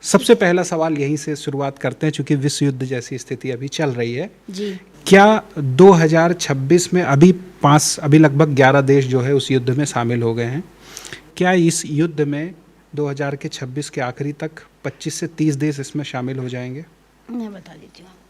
सबसे पहला सवाल यहीं से शुरुआत करते हैं, चूंकि विश्व युद्ध जैसी स्थिति अभी चल रही है जी। क्या 2026 में अभी लगभग 11 देश जो है उस युद्ध में शामिल हो गए हैं, क्या इस युद्ध में 2026 के आखिरी तक 25 से 30 देश इसमें शामिल हो जाएंगे? मैं बता देती हूँ आपको।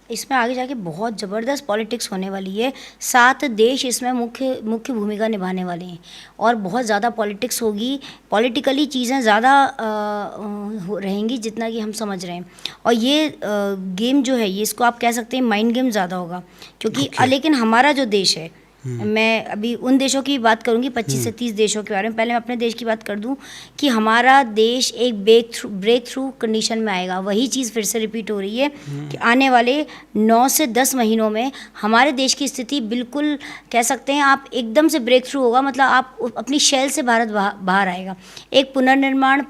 इसमें आगे जाके बहुत ज़बरदस्त पॉलिटिक्स होने वाली है। 7 देश इसमें मुख्य मुख्य भूमिका निभाने वाले हैं और बहुत ज़्यादा पॉलिटिक्स होगी। पॉलिटिकली चीज़ें ज़्यादा रहेंगी जितना कि हम समझ रहे हैं। और ये गेम जो है ये इसको आप कह सकते हैं माइंड गेम ज़्यादा होगा, क्योंकि लेकिन हमारा जो देश है, मैं अभी उन देशों की बात करूंगी 25 से 30 देशों के बारे में। पहले मैं अपने देश की बात कर दूं कि हमारा देश एक ब्रेक थ्रू कंडीशन में आएगा। वही चीज़ फिर से रिपीट हो रही है कि आने वाले 9 से 10 महीनों में हमारे देश की स्थिति बिल्कुल कह सकते हैं आप एकदम से ब्रेक थ्रू होगा। मतलब आप अपनी शेल से भारत बाहर आएगा। एक पुनर्निर्माण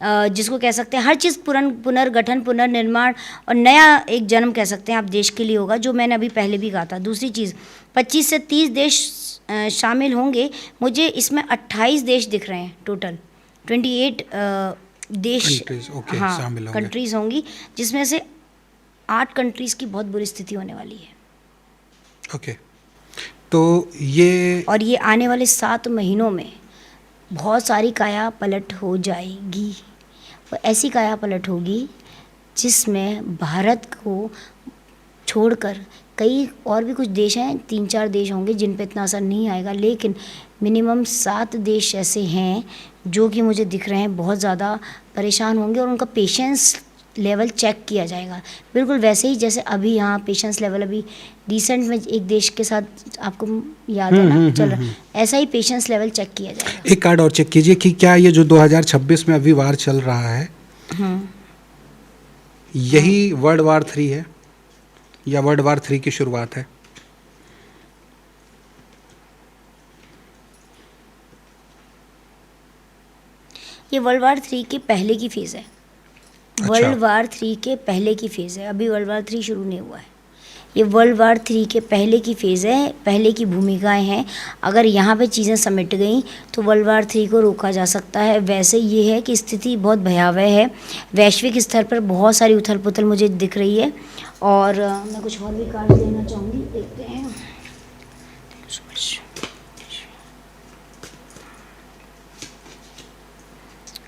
जिसको कह सकते हैं हर चीज़ पुनर्गठन पुनर्निर्माण और नया एक जन्म कह सकते हैं आप देश के लिए होगा, जो मैंने अभी पहले भी कहा था। दूसरी चीज़ 25 से 30 देश शामिल होंगे। मुझे इसमें 28 देश दिख रहे हैं टोटल। 28 देश कंट्रीज़ होंगी, जिसमें से 8 कंट्रीज़ की बहुत बुरी स्थिति होने वाली है। ओके, तो ये आने वाले 7 महीनों में बहुत सारी काया पलट हो जाएगी। वो ऐसी काया पलट होगी जिसमें भारत को छोड़कर कई और भी कुछ देश हैं, 3-4 देश होंगे जिन पे इतना असर नहीं आएगा, लेकिन मिनिमम 7 देश ऐसे हैं जो कि मुझे दिख रहे हैं बहुत ज़्यादा परेशान होंगे और उनका पेशेंस लेवल चेक किया जाएगा। बिल्कुल वैसे ही जैसे अभी यहाँ पेशेंस लेवल अभी रिसेंट में एक देश के साथ आपको याद है ना चल रहा, ऐसा ही पेशेंस लेवल चेक किया जाएगा। एक कार्ड और चेक कीजिए कि क्या ये जो 2026 में अभी वार चल रहा है यही वर्ल्ड वार 3 है या वर्ल्ड वार 3 की शुरुआत है? ये वर्ल्ड वार 3 के पहले की फेज़ है। वर्ल्ड वार 3 के पहले की फेज़ है, अभी वर्ल्ड वार 3 शुरू नहीं हुआ है। ये वर्ल्ड वार 3 के पहले की फेज़ है, पहले की भूमिकाएं हैं। अगर यहाँ पे चीज़ें समेट गई तो वर्ल्ड वार 3 को रोका जा सकता है। वैसे ये है कि स्थिति बहुत भयावह है, वैश्विक स्तर पर बहुत सारी उथल पुथल मुझे दिख रही है। और मैं कुछ और भी कार्ड देना चाहूँगी, देखते हैं।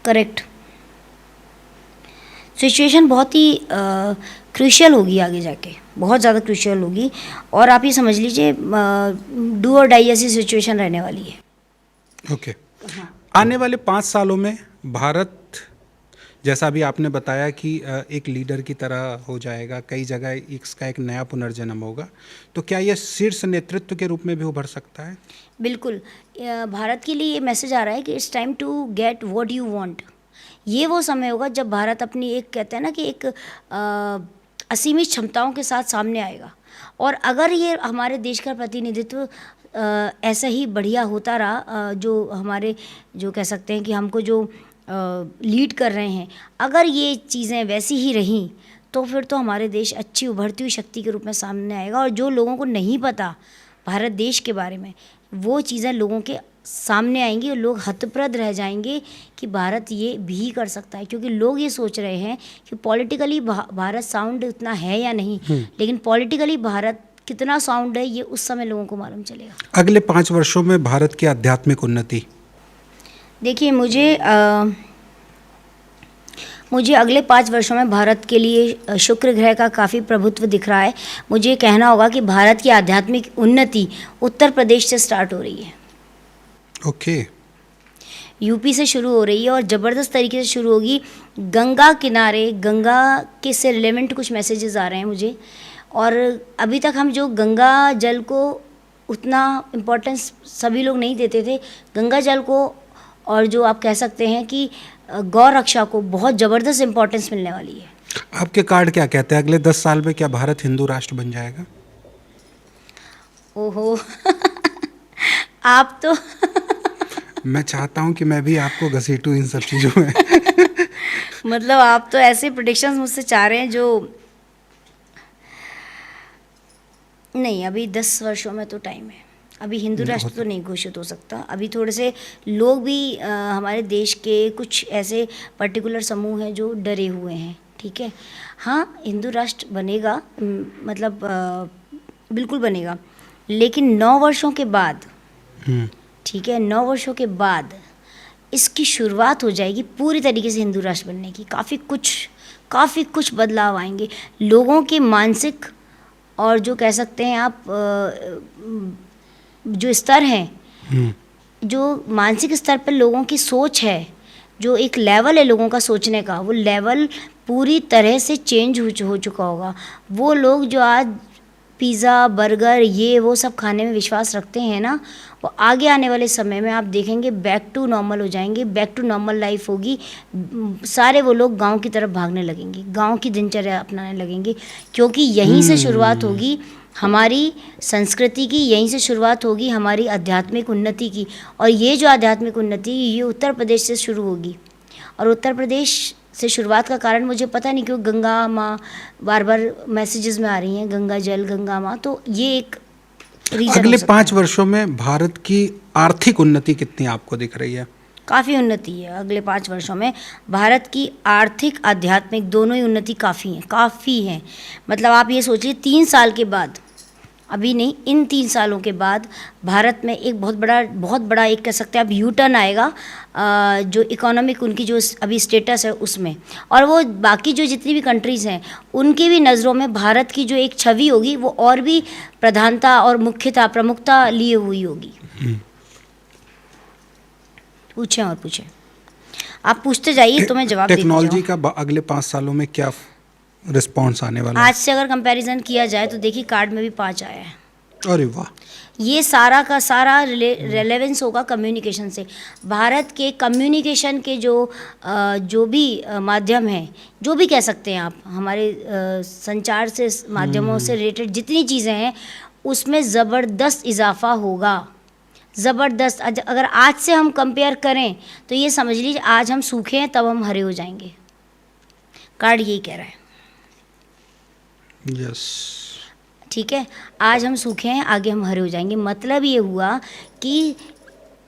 करेक्ट, सिचुएशन बहुत ही क्रूशियल होगी आगे जाके, बहुत ज़्यादा क्रूशियल होगी। और आप ये समझ लीजिए डू और डाई ऐसी सिचुएशन रहने वाली है। ओके। आने वाले 5 सालों में भारत, जैसा भी आपने बताया कि एक लीडर की तरह हो जाएगा, कई जगह इसका एक नया पुनर्जन्म होगा, तो क्या यह शीर्ष नेतृत्व के रूप में भी उभर सकता है? बिल्कुल, भारत के लिए ये मैसेज आ रहा है कि it's time to get what you want. ये वो समय होगा जब भारत अपनी एक कहते हैं ना कि एक असीमित क्षमताओं के साथ सामने आएगा। और अगर ये हमारे देश का प्रतिनिधित्व ऐसा ही बढ़िया होता रहा, जो हमारे जो कह सकते हैं कि हमको जो लीड कर रहे हैं, अगर ये चीज़ें वैसी ही रहीं तो फिर तो हमारे देश अच्छी उभरती हुई शक्ति के रूप में सामने आएगा। और जो लोगों को नहीं पता भारत देश के बारे में, वो चीज़ें लोगों के सामने आएंगी और लोग हतप्रद रह जाएंगे कि भारत ये भी कर सकता है। क्योंकि लोग ये सोच रहे हैं कि पॉलिटिकली भारत साउंड उतना है या नहीं, लेकिन पॉलिटिकली भारत कितना साउंड है ये उस समय लोगों को मालूम चलेगा। अगले 5 वर्षों में भारत की आध्यात्मिक उन्नति, देखिए मुझे अगले 5 वर्षों में भारत के लिए शुक्र ग्रह का काफ़ी प्रभुत्व दिख रहा है। मुझे कहना होगा कि भारत की आध्यात्मिक उन्नति उत्तर प्रदेश से स्टार्ट हो रही है। ओके। यूपी से शुरू हो रही है और ज़बरदस्त तरीके से शुरू होगी। गंगा किनारे, गंगा के से रिलेवेंट कुछ मैसेजेस आ रहे हैं मुझे। और अभी तक हम जो गंगा जल को उतना इम्पोर्टेंस सभी लोग नहीं देते थे, गंगा जल को और जो आप कह सकते हैं कि गौ रक्षा को बहुत ज़बरदस्त इम्पोर्टेंस मिलने वाली है। आपके कार्ड क्या कहते हैं, अगले 10 साल में क्या भारत हिंदू राष्ट्र बन जाएगा? ओहो आप तो मैं चाहता हूं कि मैं भी आपको घसीटूं इन सब चीज़ों में। मतलब आप तो ऐसे प्रोडिक्शंस मुझसे चाह रहे हैं जो नहीं, अभी 10 वर्षों में तो टाइम है। अभी हिंदू राष्ट्र तो नहीं घोषित हो सकता। अभी थोड़े से लोग भी हमारे देश के कुछ ऐसे पर्टिकुलर समूह हैं जो डरे हुए हैं, ठीक है। हाँ, हिंदू राष्ट्र बनेगा, मतलब बिल्कुल बनेगा, लेकिन 9 वर्षों के बाद, ठीक है, 9 वर्षों के बाद इसकी शुरुआत हो जाएगी पूरी तरीके से हिंदू राष्ट्र बनने की। काफ़ी कुछ बदलाव आएंगे लोगों के मानसिक और जो कह सकते हैं आप जो स्तर हैं, जो मानसिक स्तर पर लोगों की सोच है, जो एक लेवल है लोगों का सोचने का, वो लेवल पूरी तरह से चेंज हो चुका होगा। वो लोग जो आज पिज़्ज़ा, बर्गर, ये वो सब खाने में विश्वास रखते हैं ना, वो आगे आने वाले समय में आप देखेंगे बैक टू नॉर्मल हो जाएंगे, बैक टू नॉर्मल लाइफ होगी। सारे वो लोग गांव की तरफ भागने लगेंगे, गांव की दिनचर्या अपनाने लगेंगे, क्योंकि यहीं से शुरुआत होगी हमारी संस्कृति की, यहीं से शुरुआत होगी हमारी आध्यात्मिक उन्नति की। और ये जो आध्यात्मिक उन्नति, ये उत्तर प्रदेश से शुरू होगी। और उत्तर प्रदेश से शुरुआत का कारण मुझे पता नहीं क्यों गंगा माँ बार बार मैसेजेस में आ रही हैं, गंगा जल, गंगा माँ, तो ये एक रीजन। अगले 5 वर्षों में भारत की आर्थिक उन्नति कितनी आपको दिख रही है? काफ़ी उन्नति है अगले 5 वर्षों में। भारत की आर्थिक, आध्यात्मिक दोनों ही उन्नति काफ़ी है। मतलब आप ये सोचिए 3 साल के बाद, अभी नहीं, इन 3 सालों के बाद भारत में एक बहुत बड़ा एक कह सकते हैं आप यू टर्न आएगा, जो इकोनॉमिक उनकी जो अभी स्टेटस है उसमें, और वो बाकी जो जितनी भी कंट्रीज़ हैं उनकी भी नज़रों में भारत की जो एक छवि होगी वो और भी प्रधानता और प्रमुखता लिए हुई होगी। पूछें और पूछें, आप पूछते जाइए तो मैं जवाब देती जाऊँ। टेक्नोलॉजी का अगले 5 सालों में क्या रिस्पॉन्स आने वाला है? आज से अगर कंपैरिजन किया जाए तो देखिए कार्ड में भी 5 आया है। अरे वाह! ये सारा का सारा रेलेवेंस होगा कम्युनिकेशन से। भारत के कम्युनिकेशन के जो भी माध्यम हैं, जो भी कह सकते हैं आप, हमारे संचार से माध्यमों से रिलेटेड जितनी चीज़ें हैं उसमें ज़बरदस्त इजाफा होगा, ज़बरदस्त। अगर आज से हम कंपेयर करें तो ये समझ लीजिए आज हम सूखे हैं तब हम हरे हो जाएंगे। कार्ड यही कह रहा है। यस, ठीक है, आज हम सूखे हैं, आगे हम हरे हो जाएंगे। मतलब ये हुआ कि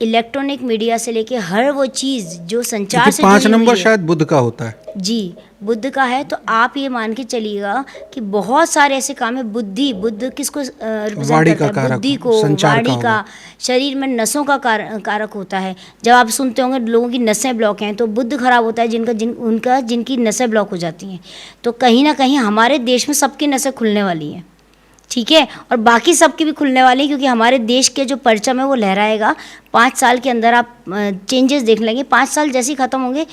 इलेक्ट्रॉनिक मीडिया से लेके हर वो चीज़ जो संचार से 5 जुड़ी हुई नंबर है, शायद बुध का होता है। जी, बुद्ध का है। तो आप ये मान के चलिएगा कि बहुत सारे ऐसे काम है। बुद्ध किसको वाणी रिप्रेजेंट का करता है? कारक, बुद्धि को, संचार वाणी का का, शरीर में नसों का कारक होता है। जब आप सुनते होंगे लोगों की नसें ब्लॉक हैं तो बुद्ध खराब होता है, जिनकी नसें ब्लॉक हो जाती हैं। तो कहीं ना कहीं हमारे देश में सबकी नसें खुलने वाली हैं, ठीक है, और बाकी सबकी भी खुलने वाली है, क्योंकि हमारे देश के जो परचम है वो लहराएगा। 5 साल के अंदर आप चेंजेस देख लेंगे। 5 साल जैसे ही ख़त्म होंगे,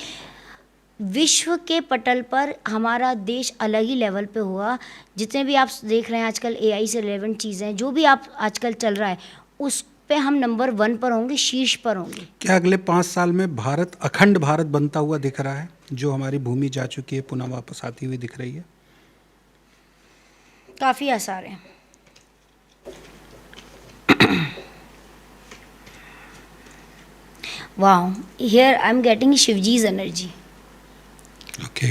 विश्व के पटल पर हमारा देश अलग ही लेवल पे होगा। जितने भी आप देख रहे हैं आजकल एआई से रिलेवेंट चीज़ें, जो भी आप आजकल चल रहा है, उस पे हम नंबर 1 पर होंगे, शीर्ष पर होंगे। क्या अगले 5 साल में भारत अखंड भारत बनता हुआ दिख रहा है? जो हमारी भूमि जा चुकी है पुनः वापस आती हुई दिख रही है? काफ़ी आसार हैं। वाह, here I am getting Shivji's energy. Okay.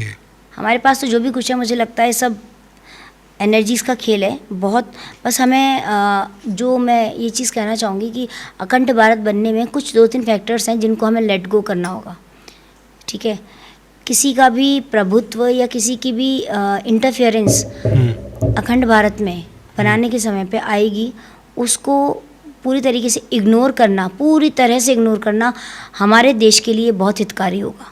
हमारे पास तो जो भी कुछ है मुझे लगता है सब एनर्जीज़ का खेल है बहुत। बस हमें जो मैं ये चीज़ कहना चाहूँगी कि अखंड भारत बनने में कुछ 2-3 फैक्टर्स हैं जिनको हमें लेट गो करना होगा, ठीक है। किसी का भी प्रभुत्व या किसी की भी इंटरफेरेंस अखंड भारत में बनाने के समय पे आएगी, उसको पूरी तरीके से इग्नोर करना, पूरी तरह से इग्नोर करना हमारे देश के लिए बहुत हितकारी होगा।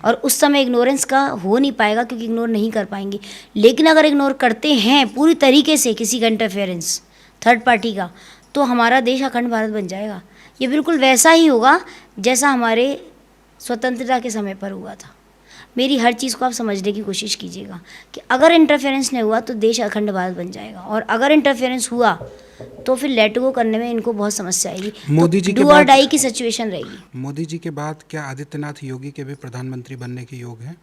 और उस समय इग्नोरेंस का हो नहीं पाएगा क्योंकि इग्नोर नहीं कर पाएंगे। लेकिन अगर इग्नोर करते हैं पूरी तरीके से किसी का इंटरफेरेंस थर्ड पार्टी का, तो हमारा देश अखंड भारत बन जाएगा। ये बिल्कुल वैसा ही होगा जैसा हमारे स्वतंत्रता के समय पर हुआ था। मेरी हर चीज़ को आप समझने की कोशिश कीजिएगा कि अगर इंटरफेरेंस नहीं हुआ तो देश अखंड भारत बन जाएगा, और अगर इंटरफेरेंस हुआ तो फिर लेट गो करने में इनको बहुत समस्या आएगी। मोदी जी के डू और बाद डाई की सिचुएशन रहेगी। मोदी जी के बाद क्या आदित्यनाथ योगी के भी प्रधानमंत्री बनने के योग हैं?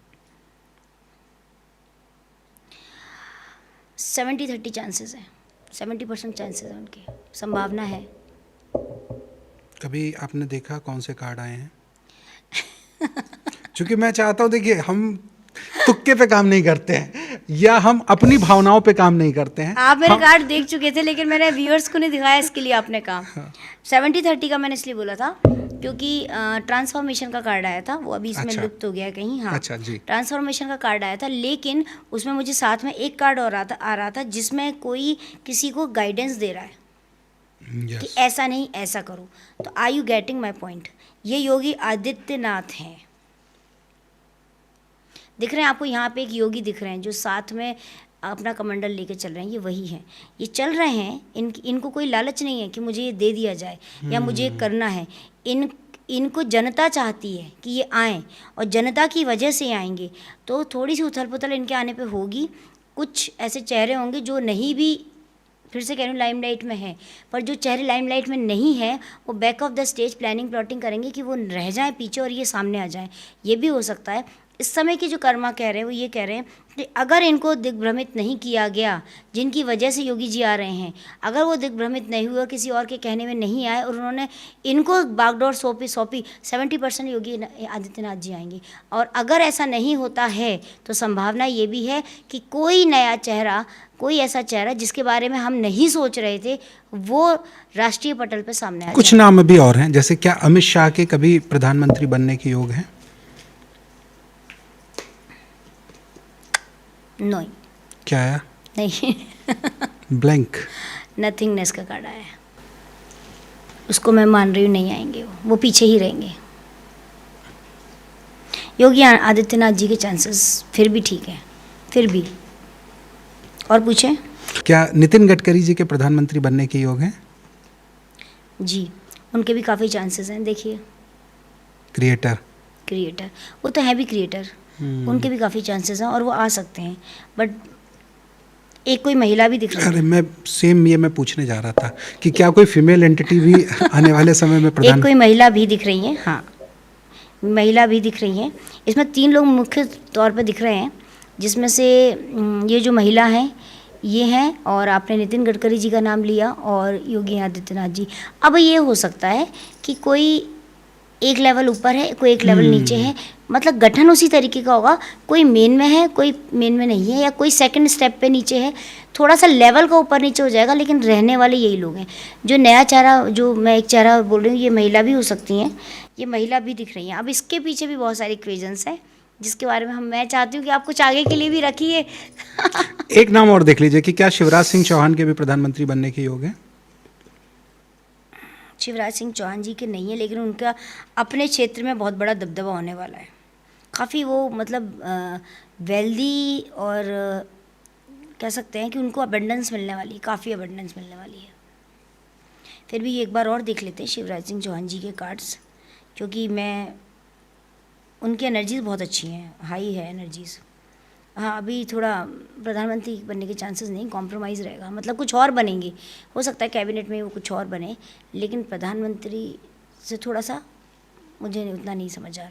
70-30 चांसेस हैं, 70% चांसेस हैं, उनकी संभावना है। कभी आपने देखा कौन से कार्ड आए हैं? क्योंकि मैं चाहता हूँ, देखिए हम तुक्के पे काम नहीं करते हैं या हम अपनी भावनाओं पे काम नहीं करते हैं। आप मेरे हम कार्ड देख चुके थे, लेकिन मैंने व्यूअर्स को नहीं दिखाया, इसके लिए आपने कहा 70-30 का मैंने इसलिए बोला था क्योंकि ट्रांसफॉर्मेशन का कार्ड आया था, वो अभी इसमें अच्छा। लुप्त हो गया है कहीं। हाँ, अच्छा जी। ट्रांसफॉर्मेशन का कार्ड आया था, लेकिन उसमें मुझे साथ में एक कार्ड और आ रहा था जिसमें कोई किसी को गाइडेंस दे रहा है कि यस। ऐसा नहीं ऐसा करो। तो are you getting my point? ये योगी आदित्यनाथ हैं, दिख रहे हैं आपको यहाँ पे एक योगी दिख रहे हैं जो साथ में अपना कमंडल लेके चल रहे हैं, ये वही हैं। ये चल रहे हैं, इनको कोई लालच नहीं है कि मुझे ये दे दिया जाए या मुझे ये करना है। इनको जनता चाहती है कि ये आएँ, और जनता की वजह से आएंगे। तो थोड़ी सी उथल पुथल इनके आने पे होगी, कुछ ऐसे चेहरे होंगे जो नहीं भी, फिर से कह रही हूँ, लाइमलाइट में है, पर जो चेहरे लाइमलाइट में नहीं है वो back of the stage planning plotting करेंगे कि वो रह जाएं पीछे और ये सामने आ जाएं। ये भी हो सकता है। इस समय की जो कर्मा कह रहे हैं वो ये कह रहे हैं कि अगर इनको दिग्भ्रमित नहीं किया गया, जिनकी वजह से योगी जी आ रहे हैं, अगर वो दिग्भ्रमित नहीं हुआ, किसी और के कहने में नहीं आए और उन्होंने इनको बागडोर सौंपी 70% योगी आदित्यनाथ जी आएंगे। और अगर ऐसा नहीं होता है तो संभावना ये भी है कि कोई नया चेहरा, कोई ऐसा चेहरा जिसके बारे में हम नहीं सोच रहे थे, वो राष्ट्रीय पटल पे सामने आ कुछ जाए। नाम अभी और हैं, जैसे क्या अमित शाह के कभी प्रधानमंत्री बनने के योग हैं? नहीं, क्या आया? नहीं ब्लैंक। नथिंगनेस का कार्ड आया है, उसको मैं मान रही हूँ, नहीं आएंगे वो पीछे ही रहेंगे। योगी आदित्यनाथ जी के चांसेस फिर भी ठीक है, फिर भी। और पूछें? क्या नितिन गडकरी जी के प्रधानमंत्री बनने के योग हैं? जी, उनके भी काफ़ी चांसेस हैं। देखिए, क्रिएटर, वो तो है भी क्रिएटर, उनके भी काफ़ी चांसेस हैं और वो आ सकते हैं। बट एक कोई महिला भी दिख रही अरे है, मैं पूछने जा रहा था कि क्या कोई फीमेल एंटिटी भी आने वाले समय में एक कोई महिला भी दिख रही है। हाँ, महिला भी दिख रही हैं। इसमें 3 लोग मुख्य तौर पे दिख रहे हैं, जिसमें से ये जो महिला हैं ये हैं, और आपने नितिन गडकरी जी का नाम लिया और योगी आदित्यनाथ जी। अब ये हो सकता है कि कोई एक लेवल ऊपर है, कोई एक लेवल नीचे है, मतलब गठन उसी तरीके का होगा। कोई मेन में है, कोई मेन में नहीं है, या कोई सेकंड स्टेप पे नीचे है, थोड़ा सा लेवल का ऊपर नीचे हो जाएगा, लेकिन रहने वाले यही लोग हैं। जो नया चेहरा, जो मैं एक चेहरा बोल रही हूँ, ये महिला भी हो सकती हैं, ये महिला भी दिख रही हैं। अब इसके पीछे भी बहुत सारी इक्वेशंस हैं जिसके बारे में मैं चाहती हूँ कि आप कुछ आगे के लिए भी रखिए। एक नाम और देख लीजिए कि क्या शिवराज सिंह चौहान के भी प्रधानमंत्री बनने के योग हैं? शिवराज सिंह चौहान जी के नहीं है, लेकिन उनका अपने क्षेत्र में बहुत बड़ा दबदबा होने वाला है। काफ़ी वो मतलब वेल्दी, और कह सकते हैं कि उनको अबंडेंस मिलने वाली है, काफ़ी अबंडेंस मिलने वाली है। फिर भी एक बार और देख लेते हैं शिवराज सिंह चौहान जी के कार्ड्स, क्योंकि उनकी एनर्जीज बहुत अच्छी हैं, हाई है एनर्जीज। हाँ, अभी थोड़ा प्रधानमंत्री बनने के चांसेस नहीं, कॉम्प्रोमाइज़ रहेगा, मतलब कुछ और बनेंगे, हो सकता है कैबिनेट में वो कुछ और बने, लेकिन प्रधानमंत्री से थोड़ा सा मुझे उतना नहीं समझ आ रहा।